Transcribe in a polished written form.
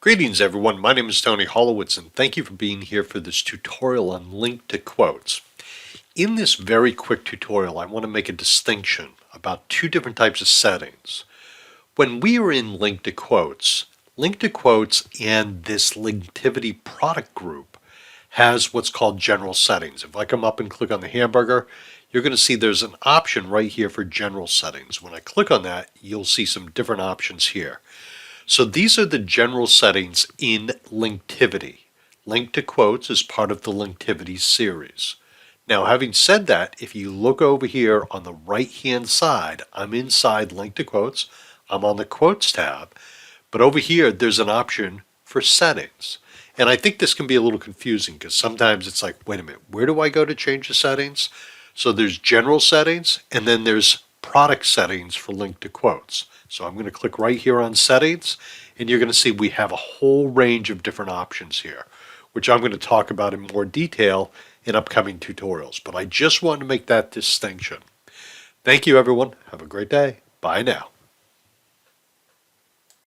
Greetings everyone, my name is Tony Holowitz and thank you for being here for this tutorial on Link2Quotes. In this very quick tutorial I want to make a distinction about two different types of settings. When we are in Link2Quotes, Link2Quotes and this Linktivity product group has what's called general settings. If I come up and click on the hamburger, you're going to see there's an option right here for general settings. When I click on that, you'll see some different options here. So these are the general settings in Linktivity. Link2Quotes is part of the Linktivity series. Now, having said that, if you look over here on the right-hand side, I'm inside Link2Quotes. I'm on the Quotes tab. But over here, there's an option for settings. And I think this can be a little confusing because sometimes it's like, wait a minute, where do I go to change the settings? So there's general settings, and then there's product settings for Link2Quotes. So I'm going to click right here on settings, and you're going to see we have a whole range of different options here, which I'm going to talk about in more detail in upcoming tutorials. But I just wanted to make that distinction. Thank you, everyone. Have a great day. Bye now.